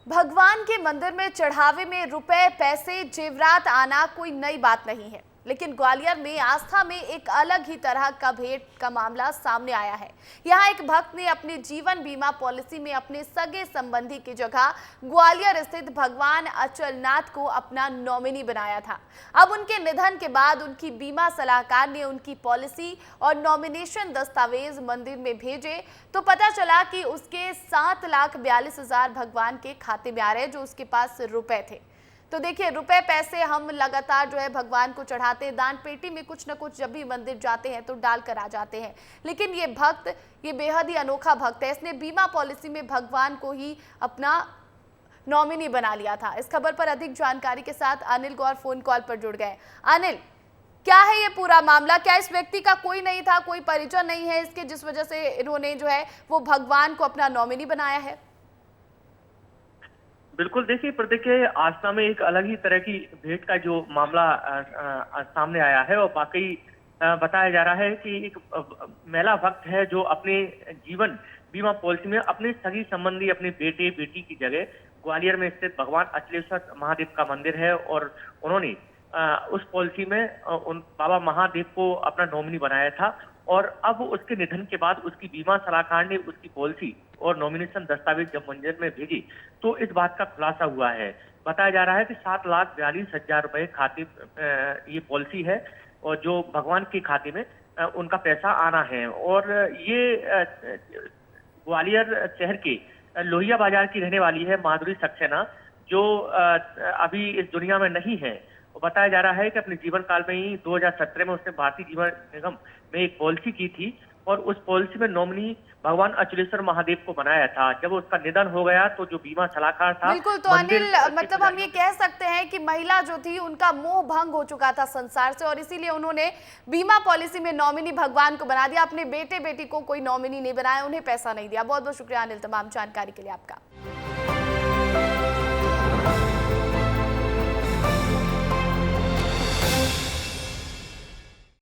भगवान के मंदिर में चढ़ावे में रुपए, पैसे, जेवरात आना कोई नई बात नहीं है, लेकिन ग्वालियर में आस्था में एक अलग ही तरह का भेंट का मामला सामने आया है। यहाँ एक भक्त ने अपने जीवन बीमा पॉलिसी में अपने सगे संबंधी की जगह ग्वालियर स्थित भगवान अचलनाथ को अपना नॉमिनी बनाया था। अब उनके निधन के बाद उनकी बीमा सलाहकार ने उनकी पॉलिसी और नॉमिनेशन दस्तावेज मंदिर में भेजे तो पता चला कि उसके 7,42,000 भगवान के खाते में आ रहे, जो उसके पास रुपए थे। तो देखिए, रुपए पैसे हम लगातार जो है भगवान को चढ़ाते हैं, दान पेटी में कुछ न कुछ जब भी मंदिर जाते हैं तो डाल कर आ जाते हैं। लेकिन ये भक्त, ये बेहद ही अनोखा भक्त है, इसने बीमा पॉलिसी में भगवान को ही अपना नॉमिनी बना लिया था। इस खबर पर अधिक जानकारी के साथ अनिल गौर फोन कॉल पर जुड़ गए। अनिल, क्या है ये पूरा मामला? क्या इस व्यक्ति का कोई नहीं था, कोई परिचय नहीं है इसके, जिस वजह से इन्होंने जो है वो भगवान को अपना नॉमिनी बनाया है? बिल्कुल, देखिए देखिए आस्था में एक अलग ही तरह की भेंट का जो मामला सामने आया है और वाकई बताया जा रहा है कि एक महिला भक्त है जो अपने जीवन बीमा पॉलिसी में अपने सगी संबंधी, अपने बेटे बेटी की जगह ग्वालियर में स्थित भगवान अचलेश्वर महादेव का मंदिर है और उन्होंने उस पॉलिसी में उन बाबा महादेव को अपना नॉमिनी बनाया था। और अब उसके निधन के बाद उसकी बीमा सलाहकार ने उसकी पॉलिसी और नॉमिनेशन दस्तावेज जब मंदिर में भेजी तो इस बात का खुलासा हुआ है। बताया जा रहा है कि 7,42,000 रुपए खाते ये पॉलिसी है और जो भगवान के खाते में उनका पैसा आना है। और ये ग्वालियर शहर के लोहिया बाजार की रहने वाली है माधुरी सक्सेना, जो अभी इस दुनिया में नहीं है। बताया जा रहा है कि अपने जीवन काल में ही 2017 में उसने भारतीय जीवन निगम में एक पॉलिसी की थी और उस पॉलिसी में नॉमिनी भगवान अचलेश्वर महादेव को बनाया था। जब उसका निधन हो गया तो जो बीमा सलाहकार था, बिल्कुल, तो अनिल, मतलब हम ये कह सकते हैं कि महिला जो थी उनका मोह भंग हो चुका था संसार से और इसीलिए उन्होंने बीमा पॉलिसी में नॉमिनी भगवान को बना दिया, अपने बेटे बेटी को कोई नॉमिनी नहीं बनाया, उन्हें पैसा नहीं दिया। बहुत बहुत शुक्रिया अनिल, तमाम जानकारी के लिए आपका।